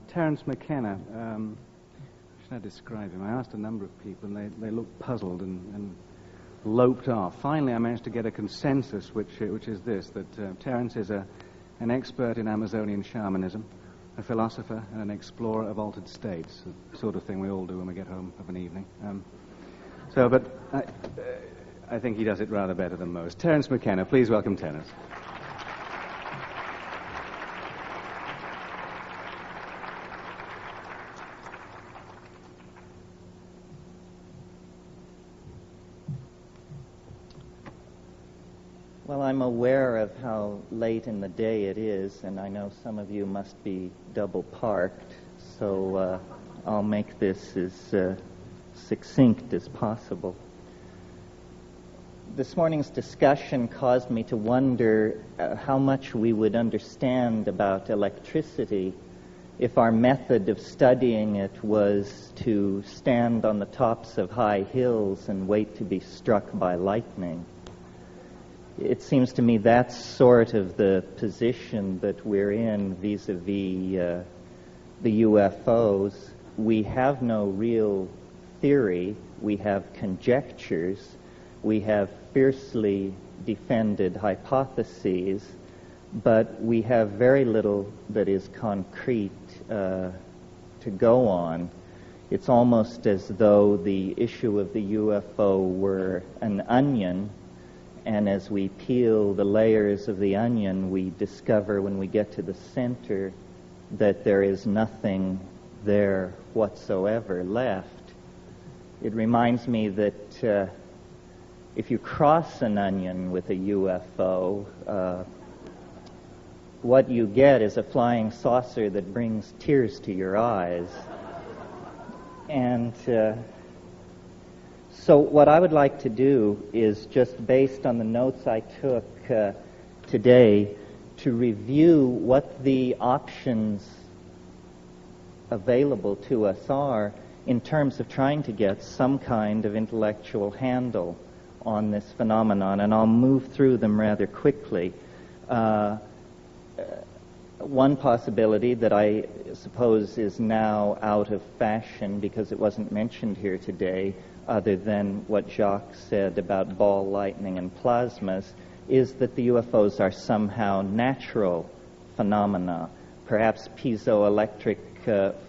Terence McKenna, how should I describe him? I asked a number of people, and they looked puzzled and loped off. Finally, I managed to get a consensus, which is this, that Terence is an expert in Amazonian shamanism, a philosopher, and an explorer of altered states, the sort of thing we all do when we get home of an evening. But I think he does it rather better than most. Terence McKenna, please welcome Terence. Well, I'm aware of how late in the day it is, and I know some of you must be double parked, so I'll make this as succinct as possible. This morning's discussion caused me to wonder how much we would understand about electricity if our method of studying it was to stand on the tops of high hills and wait to be struck by lightning. It seems to me that's sort of the position that we're in vis-a-vis the UFOs. We have no real theory. We have conjectures. We have fiercely defended hypotheses, but we have very little that is concrete to go on. It's almost as though the issue of the UFO were an onion, and as we peel the layers of the onion, we discover when we get to the center that there is nothing there whatsoever left. It reminds me that if you cross an onion with a UFO, what you get is a flying saucer that brings tears to your eyes. And so what I would like to do is, just based on the notes I took today, to review what the options available to us are in terms of trying to get some kind of intellectual handle on this phenomenon, and I'll move through them rather quickly. One possibility that I suppose is now out of fashion because it wasn't mentioned here today, other than what Jacques said about ball lightning and plasmas, is that the UFOs are somehow natural phenomena, perhaps piezoelectric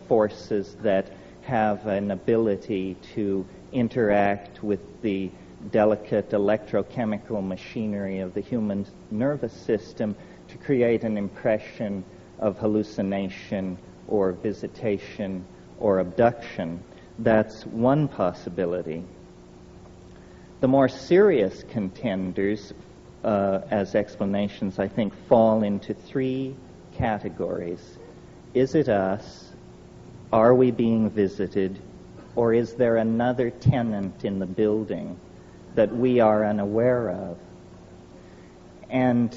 forces that have an ability to interact with the delicate electrochemical machinery of the human nervous system to create an impression of hallucination or visitation or abduction. That's one possibility. The more serious contenders, as explanations, I think, fall into three categories. Is it us? Are we being visited? Or is there another tenant in the building that we are unaware of? And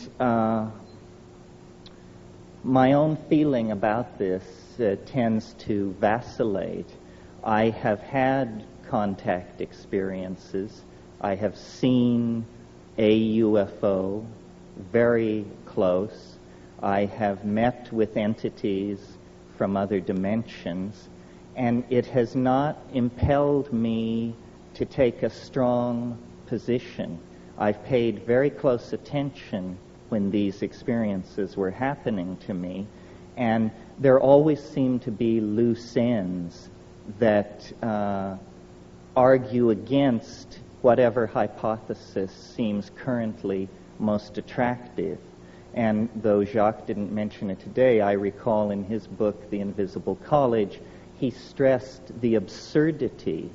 my own feeling about this tends to vacillate. I have had contact experiences. I have seen a UFO very close. I have met with entities from other dimensions, and it has not impelled me to take a strong position. I've paid very close attention when these experiences were happening to me, and there always seem to be loose ends that argue against whatever hypothesis seems currently most attractive. And though Jacques didn't mention it today, I recall in his book, The Invisible College, he stressed the absurdity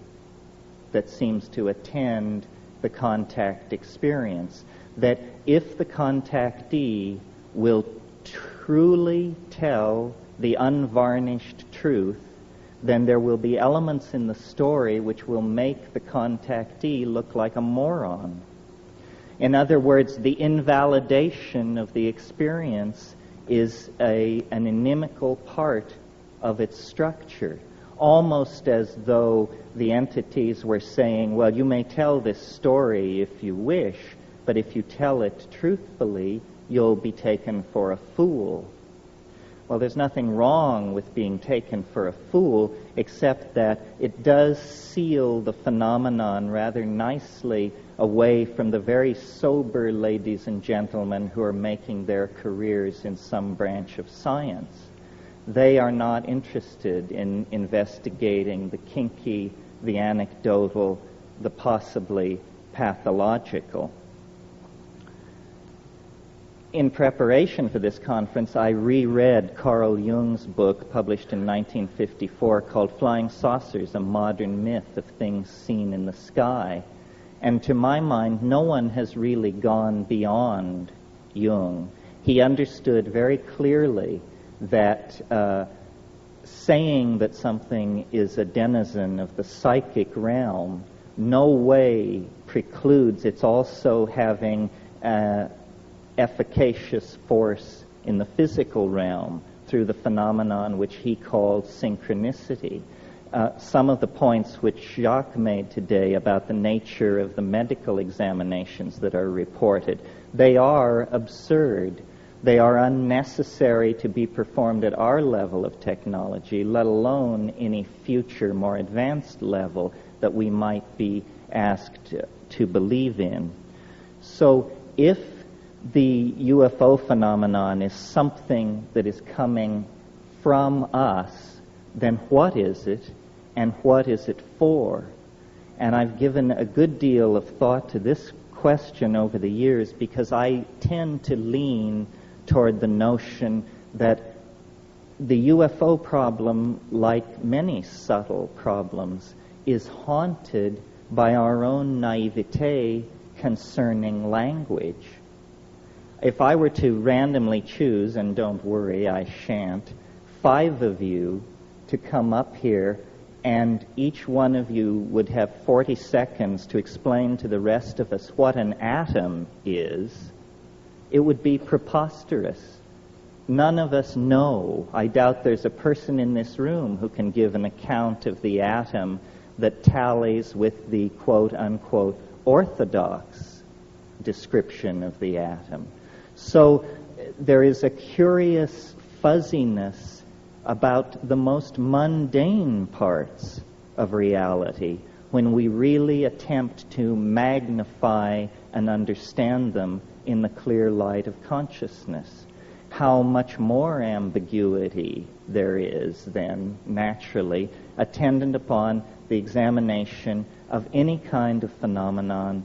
that seems to attend the contact experience, that if the contactee will truly tell the unvarnished truth, then there will be elements in the story which will make the contactee look like a moron. In other words, the invalidation of the experience is an inimical part of its structure. almost as though the entities were saying, well, you may tell this story if you wish, but if you tell it truthfully, you'll be taken for a fool. Well, there's nothing wrong with being taken for a fool, except that it does seal the phenomenon rather nicely away from the very sober ladies and gentlemen who are making their careers in some branch of science. They are not interested in investigating the kinky, the anecdotal, the possibly pathological. In preparation for this conference, I reread Carl Jung's book published in 1954 called Flying Saucers, A Modern Myth of Things Seen in the Sky. And to my mind, no one has really gone beyond Jung. He understood very clearly that saying that something is a denizen of the psychic realm no way precludes its also having efficacious force in the physical realm through the phenomenon which he called synchronicity. Some of the points which Jacques made today about the nature of the medical examinations that are reported, they are absurd. They are unnecessary to be performed at our level of technology, let alone any future, more advanced level that we might be asked to believe in. So if the UFO phenomenon is something that is coming from us, then what is it, and what is it for? And I've given a good deal of thought to this question over the years because I tend to lean toward the notion that the UFO problem, like many subtle problems, is haunted by our own naivete concerning language. If I were to randomly choose, and don't worry, I shan't, 5 of you to come up here, and each one of you would have 40 seconds to explain to the rest of us what an atom is, it would be preposterous. None of us know. I doubt there's a person in this room who can give an account of the atom that tallies with the quote-unquote orthodox description of the atom. So there is a curious fuzziness about the most mundane parts of reality when we really attempt to magnify and understand them in the clear light of consciousness. How much more ambiguity there is then, naturally, attendant upon the examination of any kind of phenomena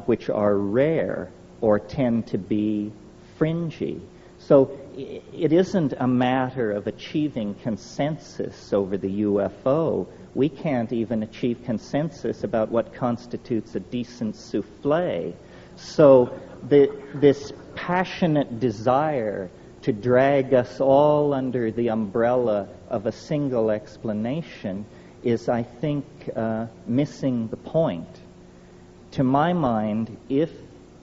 which are rare or tend to be fringy. So it isn't a matter of achieving consensus over the UFO. We can't even achieve consensus about what constitutes a decent souffle. So this passionate desire to drag us all under the umbrella of a single explanation is, I think, missing the point. To my mind, if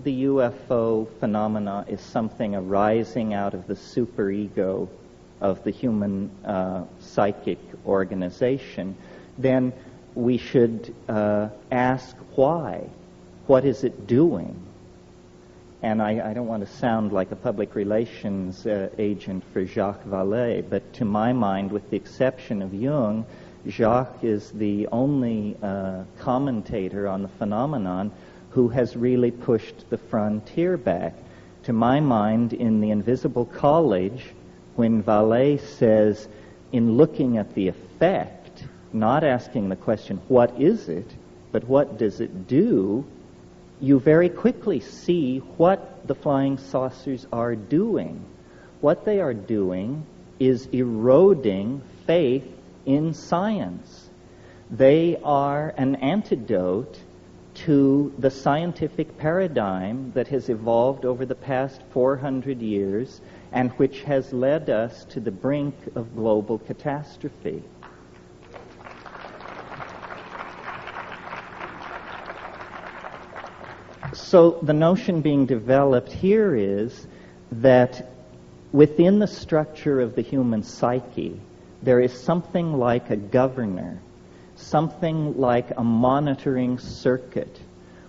the UFO phenomena is something arising out of the superego of the human psychic organization, then we should ask why. What is it doing? And I don't want to sound like a public relations agent for Jacques Vallée, but to my mind, with the exception of Jung, Jacques is the only commentator on the phenomenon who has really pushed the frontier back. To my mind, in The Invisible College, when Vallée says, in looking at the effect, not asking the question, what is it, but what does it do, you very quickly see what the flying saucers are doing. What they are doing is eroding faith in science. They are an antidote to the scientific paradigm that has evolved over the past 400 years and which has led us to the brink of global catastrophe. So the notion being developed here is that within the structure of the human psyche, There is something like a governor, something like a monitoring circuit,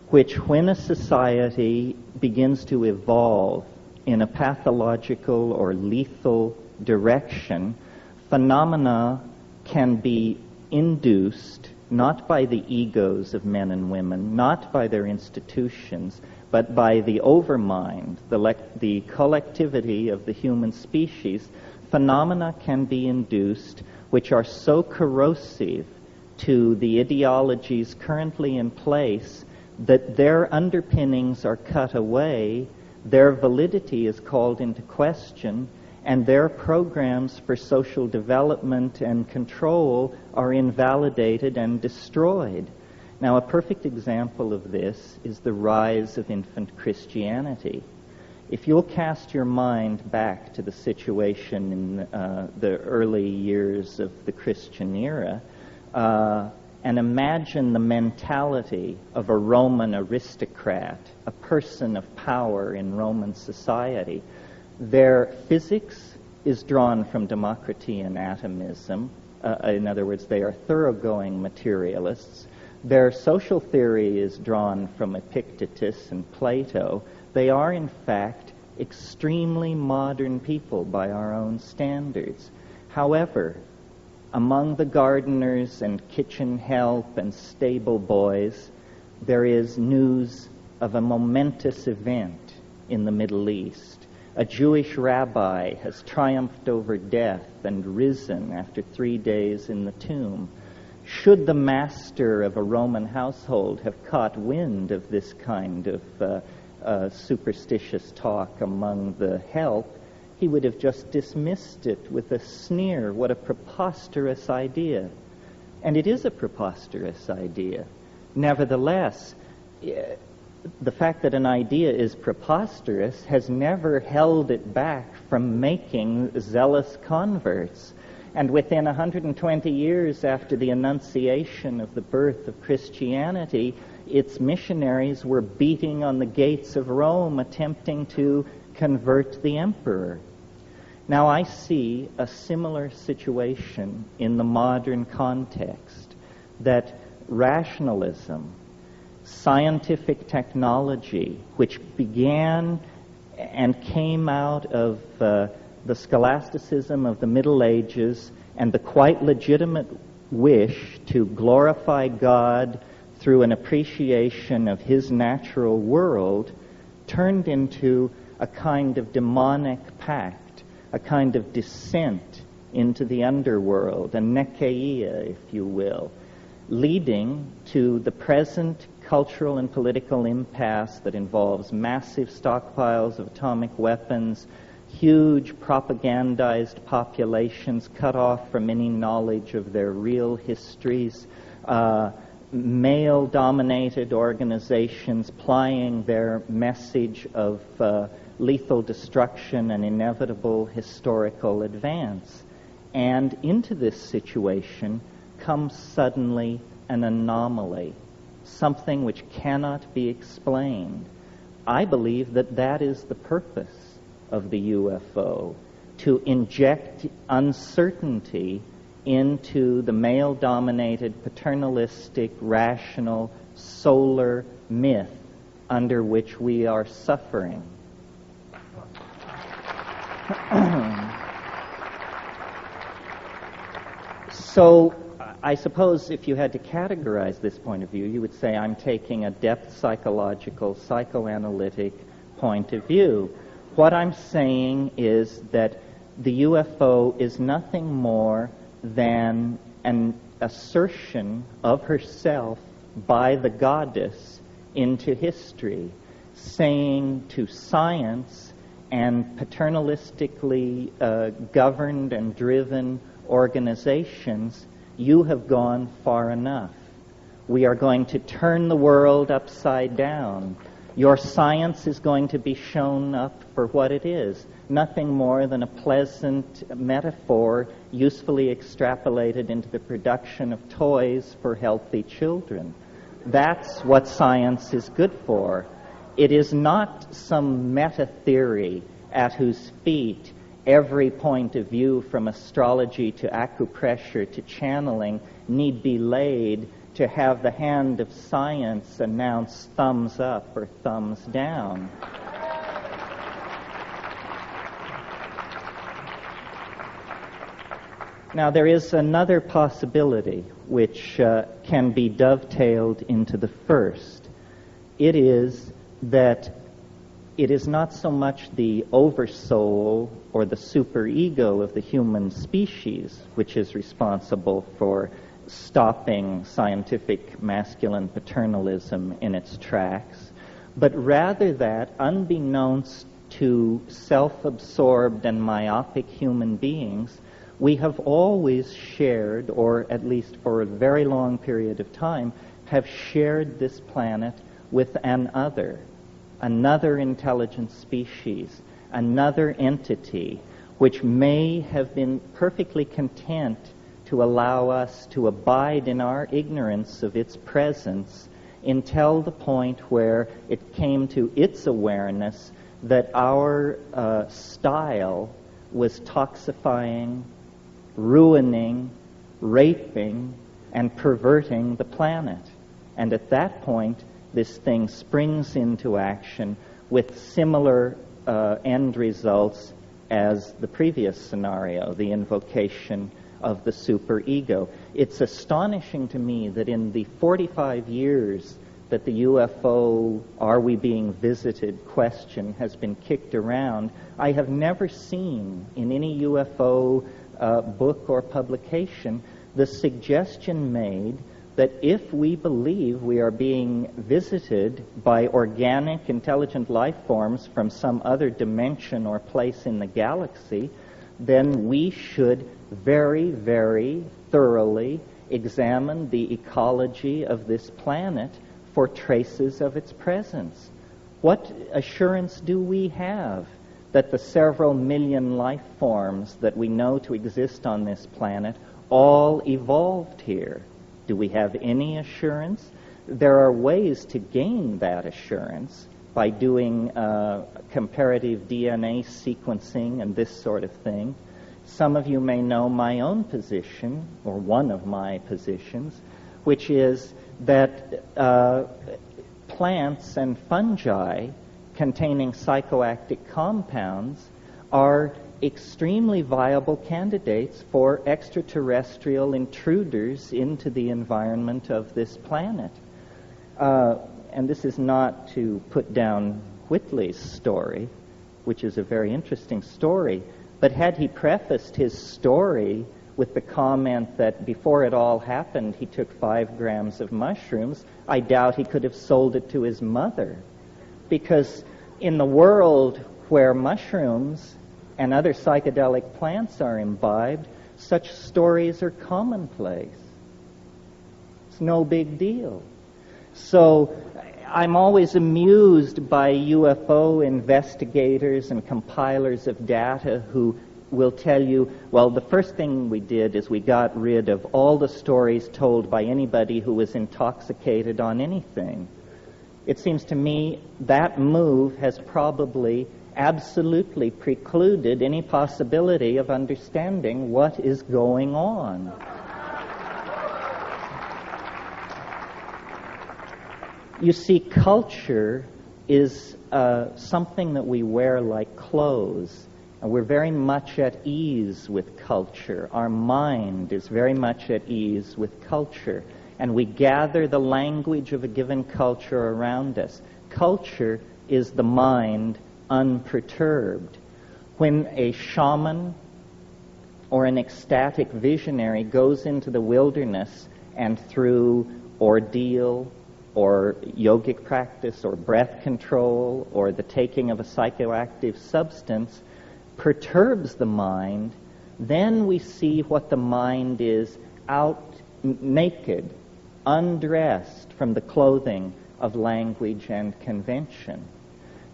which when a society begins to evolve in a pathological or lethal direction, phenomena can be induced not by the egos of men and women, not by their institutions, but by the overmind, the collectivity of the human species. Phenomena can be induced which are so corrosive to the ideologies currently in place that their underpinnings are cut away, their validity is called into question, and their programs for social development and control are invalidated and destroyed. Now, a perfect example of this is the rise of infant Christianity. If you'll cast your mind back to the situation in the early years of the Christian era, and imagine the mentality of a Roman aristocrat, a person of power in Roman society. Their physics is drawn from democracy and atomism. In other words, they are thoroughgoing materialists. Their social theory is drawn from Epictetus and Plato. They are, in fact, extremely modern people by our own standards. However, among the gardeners and kitchen help and stable boys, there is news of a momentous event in the Middle East. A Jewish rabbi has triumphed over death and risen after 3 days in the tomb. Should the master of a Roman household have caught wind of this kind of superstitious talk among the help, he would have just dismissed it with a sneer. What a preposterous idea. And it is a preposterous idea. Nevertheless, the fact that an idea is preposterous has never held it back from making zealous converts. And within 120 years after the Annunciation of the birth of Christianity, its missionaries were beating on the gates of Rome, attempting to convert the emperor. Now I see a similar situation in the modern context, that rationalism, scientific technology, which began and came out of the scholasticism of the Middle Ages and the quite legitimate wish to glorify God through an appreciation of His natural world, turned into a kind of demonic pact, a kind of descent into the underworld, a nekeia, if you will, leading to the present cultural and political impasse that involves massive stockpiles of atomic weapons, huge propagandized populations cut off from any knowledge of their real histories, male-dominated organizations plying their message of lethal destruction and inevitable historical advance. And into this situation comes suddenly an anomaly, something which cannot be explained. I believe that that is the purpose of the UFO, to inject uncertainty into the male-dominated, paternalistic, rational, solar myth under which we are suffering. So, I suppose if you had to categorize this point of view, you would say I'm taking a depth psychological, psychoanalytic point of view. What I'm saying is that the UFO is nothing more than an assertion of herself by the goddess into history, saying to science and paternalistically governed and driven organizations, you have gone far enough. We are going to turn the world upside down. Your science is going to be shown up for what it is, nothing more than a pleasant metaphor usefully extrapolated into the production of toys for healthy children. That's what science is good for. It is not some meta-theory at whose feet every point of view from astrology to acupressure to channeling need be laid to have the hand of science announce thumbs up or thumbs down. Now, there is another possibility which can be dovetailed into the first. It is that it is not so much the oversoul or the superego of the human species which is responsible for stopping scientific masculine paternalism in its tracks, but rather that, unbeknownst to self-absorbed and myopic human beings, we have always shared, or at least for a very long period of time, have shared this planet with another intelligent species, another entity, which may have been perfectly content to allow us to abide in our ignorance of its presence until the point where it came to its awareness that our style was toxifying, ruining, raping, and perverting the planet. And at that point, this thing springs into action with similar end results as the previous scenario, the invocation of the superego. It's astonishing to me that in the 45 years that the UFO, are we being visited question has been kicked around, I have never seen in any UFO book or publication the suggestion made that if we believe we are being visited by organic, intelligent life forms from some other dimension or place in the galaxy, then we should very, very thoroughly examine the ecology of this planet for traces of its presence. What assurance do we have that the several million life forms that we know to exist on this planet all evolved here? Do we have any assurance? There are ways to gain that assurance by doing comparative DNA sequencing and this sort of thing. Some of you may know my own position, or one of my positions, which is that plants and fungi containing psychoactive compounds are extremely viable candidates for extraterrestrial intruders into the environment of this planet. And this is not to put down Whitley's story, which is a very interesting story, but had he prefaced his story with the comment that before it all happened he took 5 grams of mushrooms, I doubt he could have sold it to his mother. Because in the world where mushrooms and other psychedelic plants are imbibed, such stories are commonplace. It's no big deal. So I'm always amused by UFO investigators and compilers of data who will tell you, well, the first thing we did is we got rid of all the stories told by anybody who was intoxicated on anything. It seems to me that move has probably absolutely precluded any possibility of understanding what is going on. You see, culture is something that we wear like clothes, and we're very much at ease with culture. Our mind is very much at ease with culture, and we gather the language of a given culture around us. Culture is the mind unperturbed. When a shaman or an ecstatic visionary goes into the wilderness and through ordeal or yogic practice or breath control or the taking of a psychoactive substance perturbs the mind, then we see what the mind is out naked, undressed from the clothing of language and convention.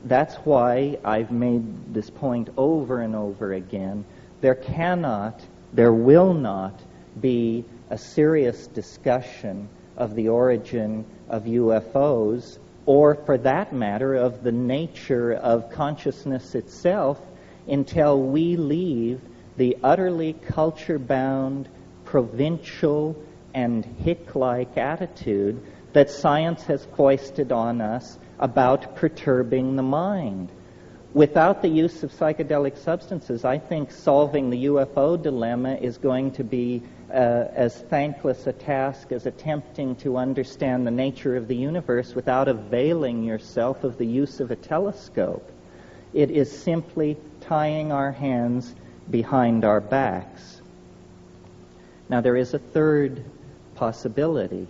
That's why I've made this point over and over again. There will not be a serious discussion of the origin of UFOs, or for that matter, of the nature of consciousness itself, until we leave the utterly culture-bound, provincial, and hick-like attitude that science has foisted on us about perturbing the mind. Without the use of psychedelic substances, I think solving the UFO dilemma is going to be as thankless a task as attempting to understand the nature of the universe without availing yourself of the use of a telescope. It is simply tying our hands behind our backs. Now, there is a third possibility,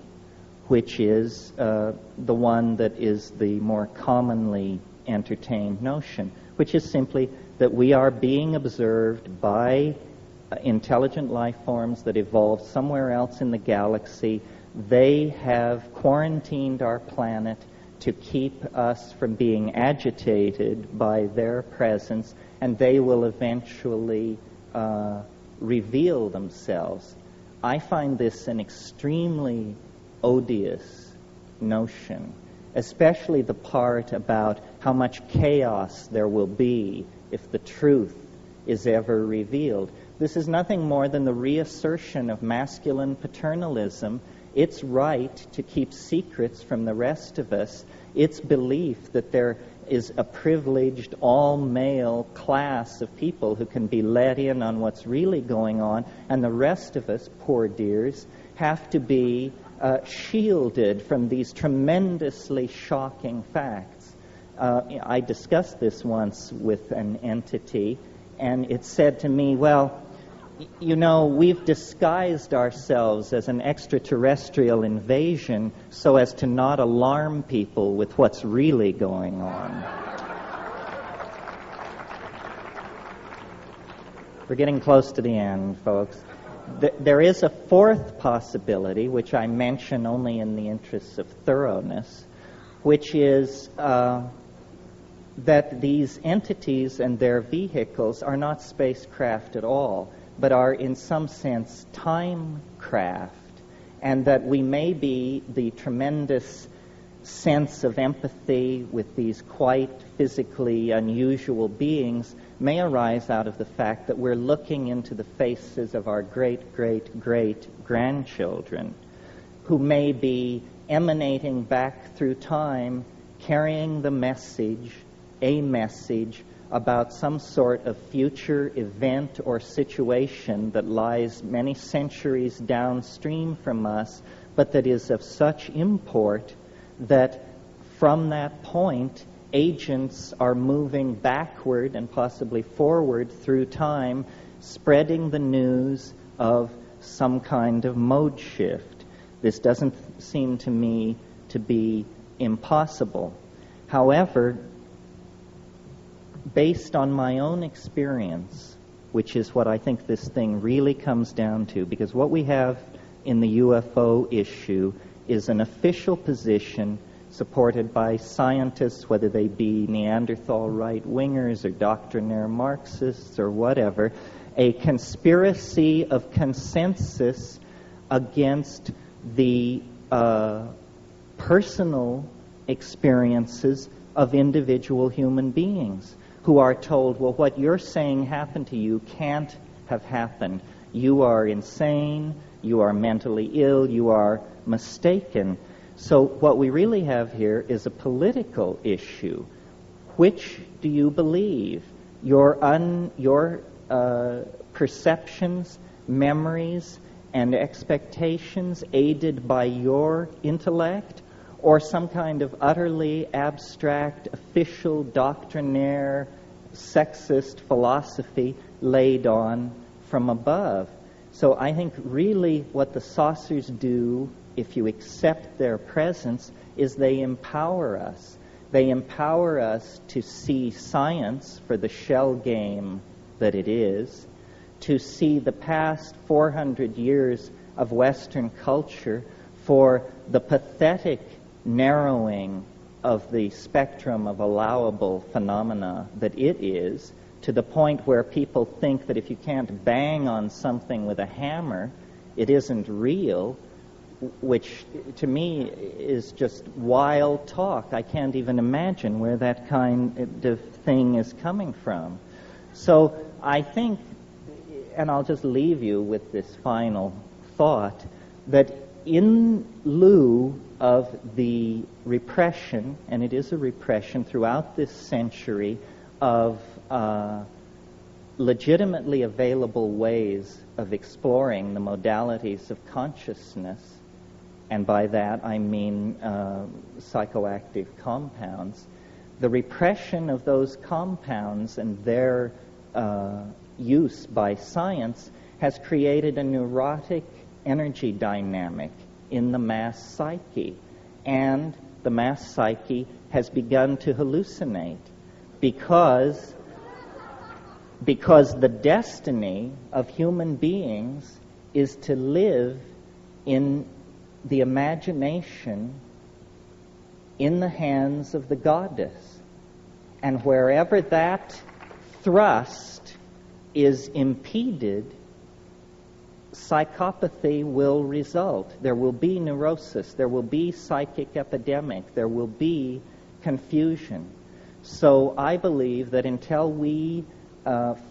which is the one that is the more commonly entertained notion, which is simply that we are being observed by intelligent life forms that evolved somewhere else in the galaxy. They have quarantined our planet to keep us from being agitated by their presence, and they will eventually reveal themselves. I find this an extremely odious notion, especially the part about how much chaos there will be if the truth is ever revealed. This is nothing more than the reassertion of masculine paternalism. It's right to keep secrets from the rest of us. It's belief that there is a privileged all-male class of people who can be let in on what's really going on, and the rest of us, poor dears, have to be shielded from these tremendously shocking facts. I discussed this once with an entity, and it said to me, well, you know, we've disguised ourselves as an extraterrestrial invasion so as to not alarm people with what's really going on. We're getting close to the end, folks. There is a fourth possibility, which I mention only in the interests of thoroughness, which is that these entities and their vehicles are not spacecraft at all, but are in some sense time craft, and that we may be the tremendous sense of empathy with these quite physically unusual beings may arise out of the fact that we're looking into the faces of our great-great-great-grandchildren, who may be emanating back through time, carrying the message, a message about some sort of future event or situation that lies many centuries downstream from us, but that is of such import that from that point, agents are moving backward and possibly forward through time, spreading the news of some kind of mode shift. This doesn't seem to me to be impossible. However, based on my own experience, which is what I think this thing really comes down to, because what we have in the UFO issue is an official position supported by scientists, whether they be Neanderthal right-wingers or doctrinaire Marxists or whatever, a conspiracy of consensus against the personal experiences of individual human beings who are told, well, what you're saying happened to you can't have happened. You are insane, you are mentally ill, you are mistaken. So what we really have here is a political issue. Which do you believe? Your perceptions, memories, and expectations aided by your intellect, or some kind of utterly abstract, official, doctrinaire, sexist philosophy laid on from above? So I think really what the saucers do, if you accept their presence, is they empower us. They empower us to see science for the shell game that it is, to see the past 400 years of Western culture for the pathetic narrowing of the spectrum of allowable phenomena that it is, to the point where people think that if you can't bang on something with a hammer, it isn't real, which to me is just wild talk. I can't even imagine where that kind of thing is coming from. So I think, and I'll just leave you with this final thought, that in lieu of the repression, and it is a repression throughout this century, of legitimately available ways of exploring the modalities of consciousness, and by that I mean psychoactive compounds, the repression of those compounds and their use by science has created a neurotic energy dynamic in the mass psyche, and the mass psyche has begun to hallucinate because the destiny of human beings is to live in the imagination in the hands of the goddess. And wherever that thrust is impeded, psychopathy will result. There will be neurosis, there will be psychic epidemic, there will be confusion. So I believe that until we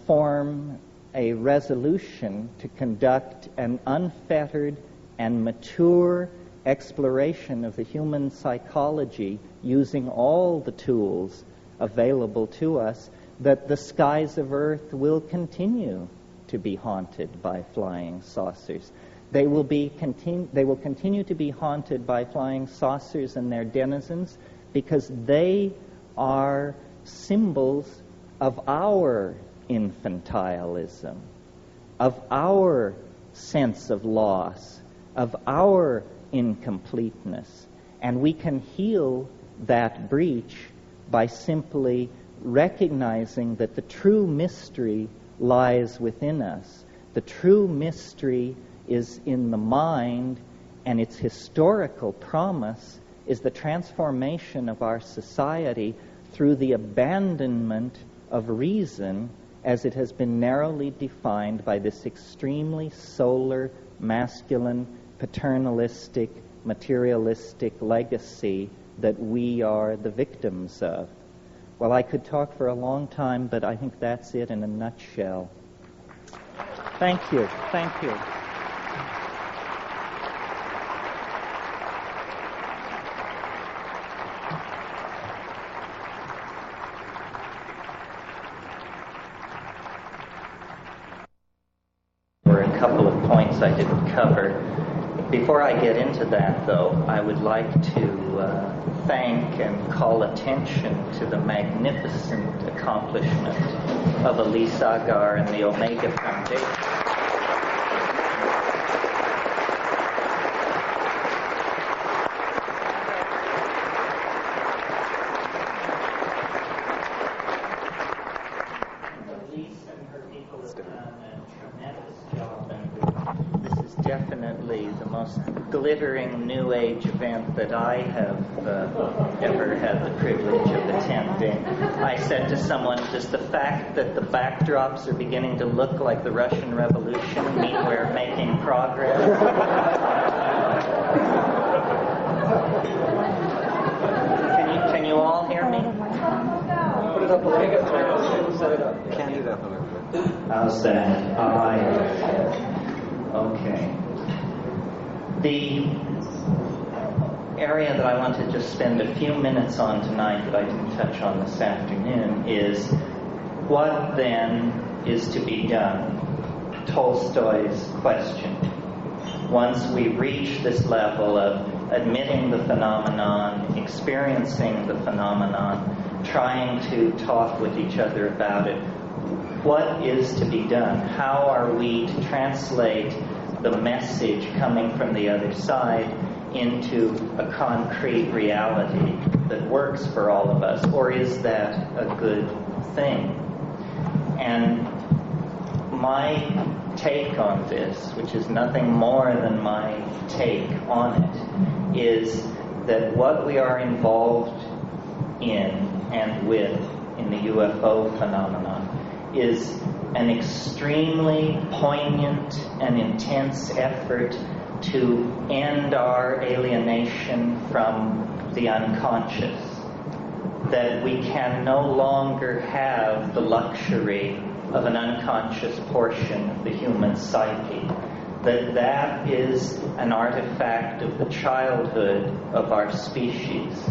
form a resolution to conduct an unfettered and mature exploration of the human psychology using all the tools available to us, that the skies of Earth will continue to be haunted by flying saucers. They will continue to be haunted by flying saucers and their denizens because they are symbols of our infantilism, of our sense of loss, of our incompleteness. And we can heal that breach by simply recognizing that the true mystery lies within us. The true mystery is in the mind, and its historical promise is the transformation of our society through the abandonment of reason as it has been narrowly defined by this extremely solar, masculine, paternalistic, materialistic legacy that we are the victims of. Well, I could talk for a long time, but I think that's it in a nutshell. Thank you. Thank you. There were a couple of points I didn't cover. Before I get into that, though, I would like to thank and call attention to the magnificent accomplishment of Elise Agar and the Omega Foundation. Elise and her people have done a tremendous job, and this is definitely the most glittering New Age event that I have ever had the privilege of attending. I said to someone, does the fact that the backdrops are beginning to look like the Russian Revolution mean we're making progress? Can you all hear me? Put it up a little bit. Set it up. Can't do that a little bit. How's that? Okay. The area that I want to just spend a few minutes on tonight that I didn't touch on this afternoon is what then is to be done? Tolstoy's question. Once we reach this level of admitting the phenomenon, experiencing the phenomenon, trying to talk with each other about it, what is to be done? How are we to translate the message coming from the other side into a concrete reality that works for all of us? Or is that a good thing? And my take on this, which is nothing more than my take on it, is that what we are involved in and with in the UFO phenomenon is an extremely poignant and intense effort to end our alienation from the unconscious. That we can no longer have the luxury of an unconscious portion of the human psyche, that is an artifact of the childhood of our species,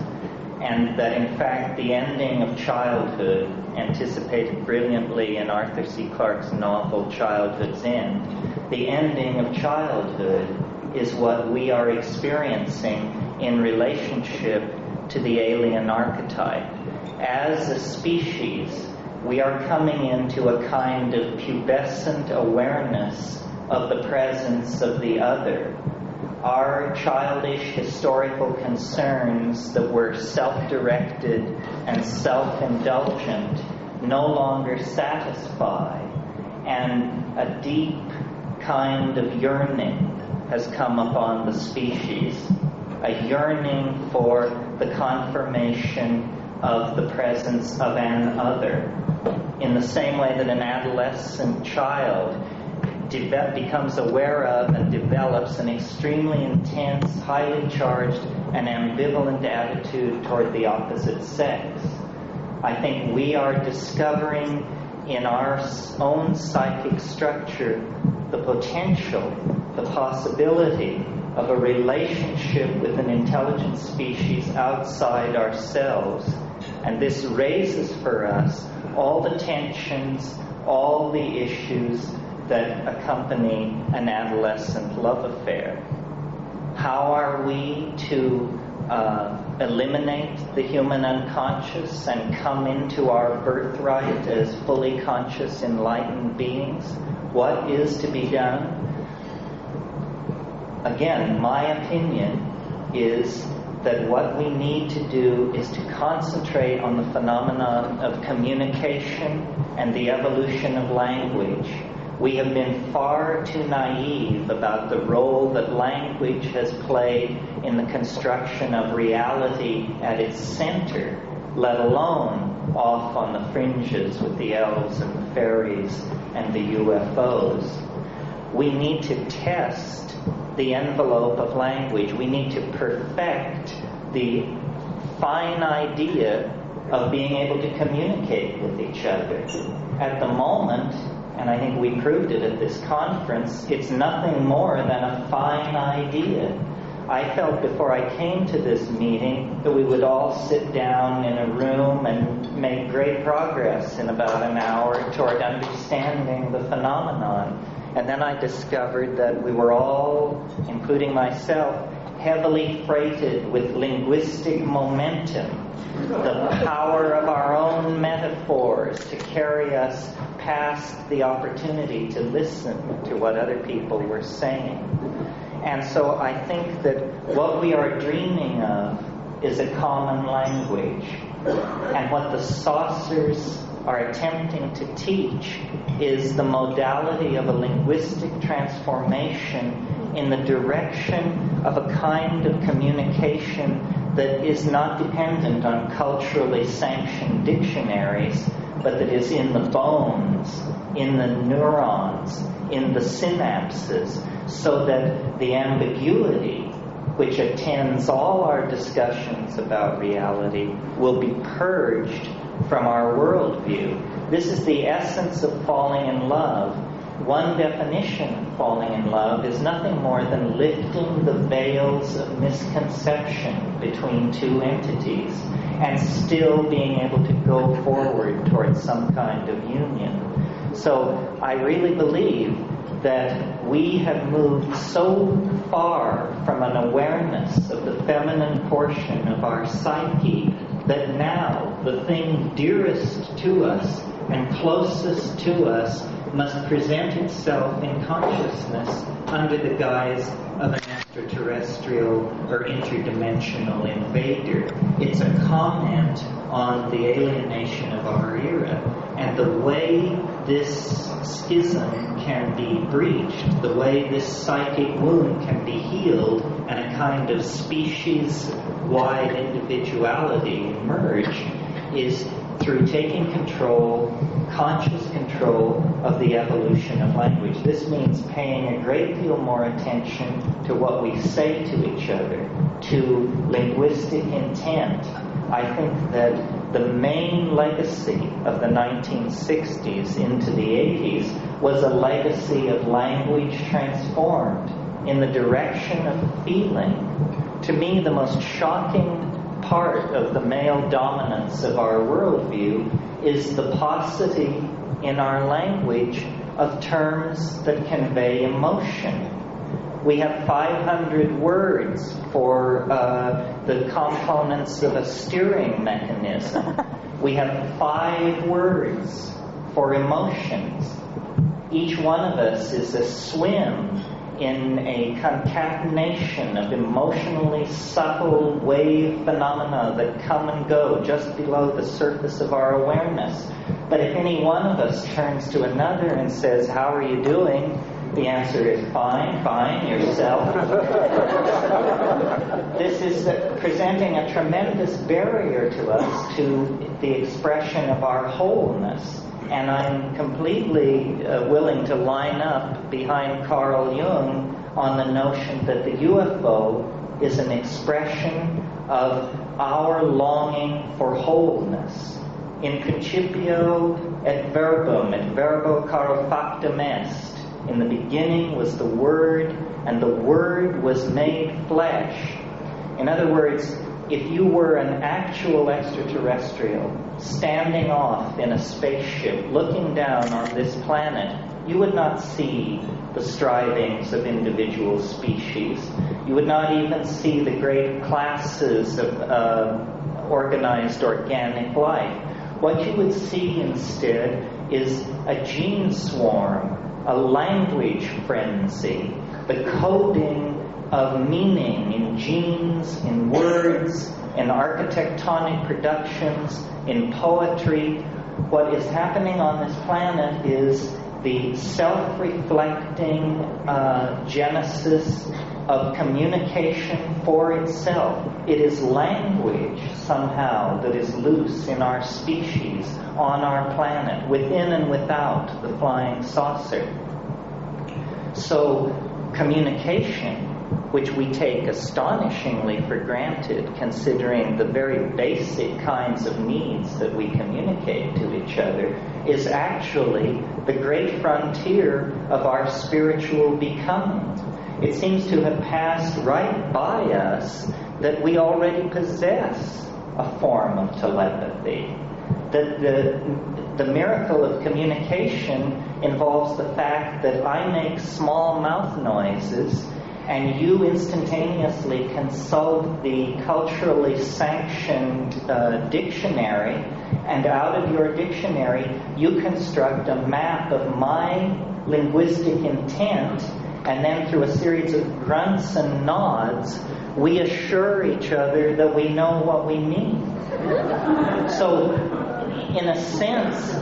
and that in fact the ending of childhood, anticipated brilliantly in Arthur C. Clarke's novel Childhood's End, the ending of childhood is what we are experiencing in relationship to the alien archetype. As a species, we are coming into a kind of pubescent awareness of the presence of the other. Our childish historical concerns that were self-directed and self-indulgent no longer satisfy, and a deep kind of yearning has come upon the species, a yearning for the confirmation of the presence of an other. In the same way that an adolescent child becomes aware of and develops an extremely intense, highly charged, and ambivalent attitude toward the opposite sex. I think we are discovering in our own psychic structure the potential, the possibility of a relationship with an intelligent species outside ourselves. And this raises for us all the tensions, all the issues that accompany an adolescent love affair. How are we to eliminate the human unconscious and come into our birthright as fully conscious, enlightened beings? What is to be done? Again, my opinion is that what we need to do is to concentrate on the phenomenon of communication and the evolution of language. We have been far too naive about the role that language has played in the construction of reality at its center, let alone off on the fringes with the elves and the fairies and the UFOs. We need to test the envelope of language. We need to perfect the fine idea of being able to communicate with each other. At the moment, and I think we proved it at this conference, it's nothing more than a fine idea. I felt before I came to this meeting that we would all sit down in a room and make great progress in about an hour toward understanding the phenomenon. And then I discovered that we were all, including myself, heavily freighted with linguistic momentum, the power of our own metaphors to carry us past the opportunity to listen to what other people were saying. And so I think that what we are dreaming of is a common language. And what the saucers are attempting to teach is the modality of a linguistic transformation in the direction of a kind of communication that is not dependent on culturally sanctioned dictionaries, but that is in the bones, in the neurons, in the synapses, so that the ambiguity which attends all our discussions about reality will be purged from our worldview. This is the essence of falling in love. One definition of falling in love is nothing more than lifting the veils of misconception between two entities and still being able to go forward towards some kind of union. So I really believe that we have moved so far from an awareness of the feminine portion of our psyche that now the thing dearest to us and closest to us must present itself in consciousness under the guise of an extraterrestrial or interdimensional invader. It's a comment on the alienation of our era. And the way this schism can be breached, the way this psychic wound can be healed, and a kind of species-wide individuality emerge, is through taking control, conscious control of the evolution of language. This means paying a great deal more attention to what we say to each other, to linguistic intent, I think that the main legacy of the 1960s into the 80s was a legacy of language transformed in the direction of feeling. To me, the most shocking part of the male dominance of our worldview is the paucity in our language of terms that convey emotion. We have 500 words for the components of a steering mechanism. We have 5 words for emotions. Each one of us is a swim in a concatenation of emotionally subtle wave phenomena that come and go just below the surface of our awareness. But if any one of us turns to another and says, "How are you doing?" the answer is, "Fine, fine, yourself." This is presenting a tremendous barrier to us to the expression of our wholeness. And I'm completely willing to line up behind Carl Jung on the notion that the UFO is an expression of our longing for wholeness. In principio et verbum, et verbo caro factum est. In the beginning was the Word, and the Word was made flesh. In other words, if you were an actual extraterrestrial standing off in a spaceship looking down on this planet, you would not see the strivings of individual species. You would not even see the great classes of organized organic life. What you would see instead is a gene swarm, a language frenzy, the coding of meaning in genes, in words, in architectonic productions, in poetry. What is happening on this planet is the self-reflecting genesis of communication for itself. It is language, somehow, that is loose in our species, on our planet, within and without the flying saucer. So, communication, which we take astonishingly for granted, considering the very basic kinds of needs that we communicate to each other, is actually the great frontier of our spiritual becoming. It seems to have passed right by us that we already possess a form of telepathy. That the miracle of communication involves the fact that I make small mouth noises and you instantaneously consult the culturally sanctioned dictionary, and out of your dictionary you construct a map of my linguistic intent, and then through a series of grunts and nods we assure each other that we know what we mean. So, in a sense,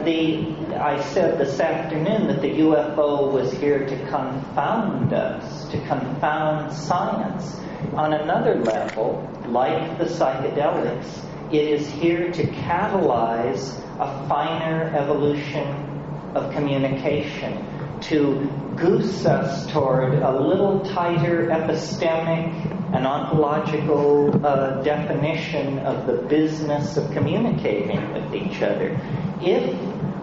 I said this afternoon that the UFO was here to confound us, to confound science. On another level, like the psychedelics, it is here to catalyze a finer evolution of communication, to goose us toward a little tighter epistemic and ontological definition of the business of communicating with each other. If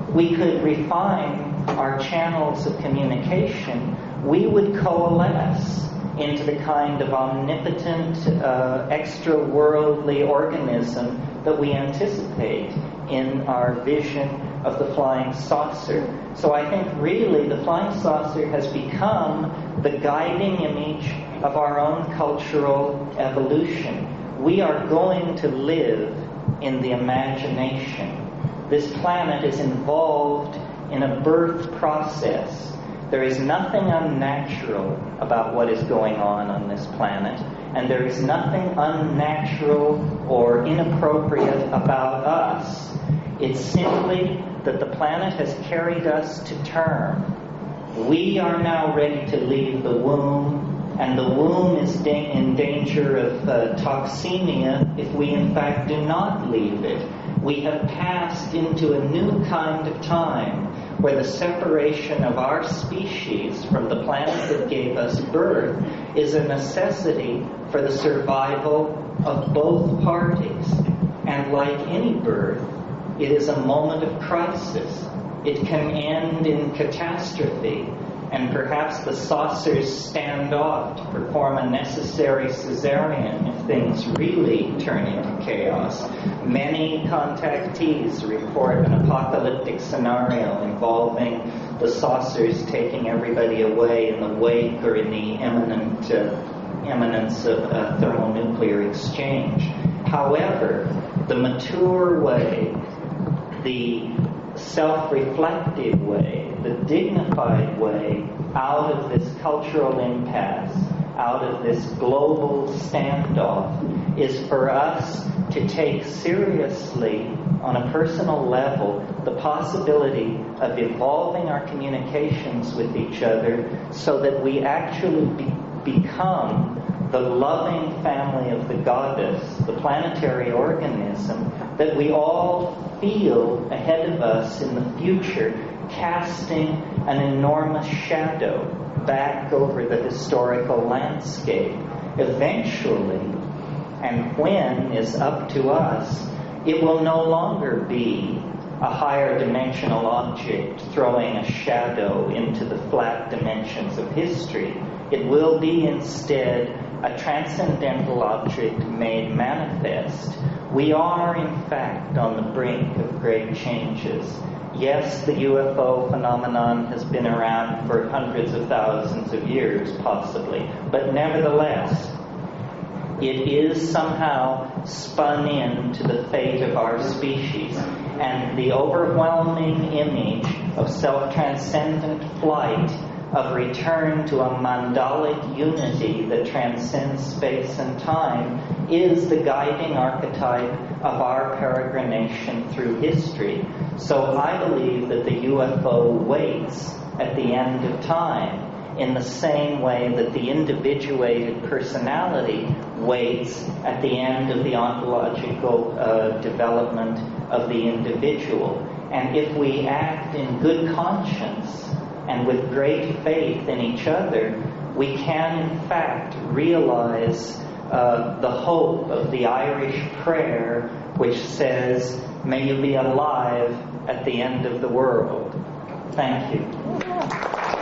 we could refine our channels of communication, we would coalesce into the kind of omnipotent, extra-worldly organism that we anticipate in our vision of the flying saucer. So I think really the flying saucer has become the guiding image of our own cultural evolution. We are going to live in the imagination. This planet is involved in a birth process. There is nothing unnatural about what is going on this planet, and there is nothing unnatural or inappropriate about us. It's simply that the planet has carried us to term. We are now ready to leave the womb, and the womb is in danger of toxemia if we in fact do not leave it. We have passed into a new kind of time where the separation of our species from the planet that gave us birth is a necessity for the survival of both parties. And like any birth, it is a moment of crisis. It can end in catastrophe, and perhaps the saucers stand off to perform a necessary cesarean if things really turn into chaos. Many contactees report an apocalyptic scenario involving the saucers taking everybody away in the wake or in the imminence of a thermonuclear exchange. However, the mature way, the self-reflective way, the dignified way out of this cultural impasse, out of this global standoff, is for us to take seriously on a personal level the possibility of evolving our communications with each other so that we actually become the loving family of the goddess, the planetary organism that we all feel ahead of us in the future, casting an enormous shadow back over the historical landscape. Eventually, and when is up to us, it will no longer be a higher dimensional object throwing a shadow into the flat dimensions of history. It will be instead a transcendental object made manifest. We are, in fact, on the brink of great changes. Yes, the UFO phenomenon has been around for hundreds of thousands of years, possibly, but nevertheless, it is somehow spun into the fate of our species. And the overwhelming image of self-transcendent flight, of return to a mandalic unity that transcends space and time, is the guiding archetype of our peregrination through history. So I believe that the UFO waits at the end of time in the same way that the individuated personality waits at the end of the ontological development of the individual. And if we act in good conscience and with great faith in each other, we can in fact realize the hope of the Irish prayer, which says, "May you be alive at the end of the world." Thank you.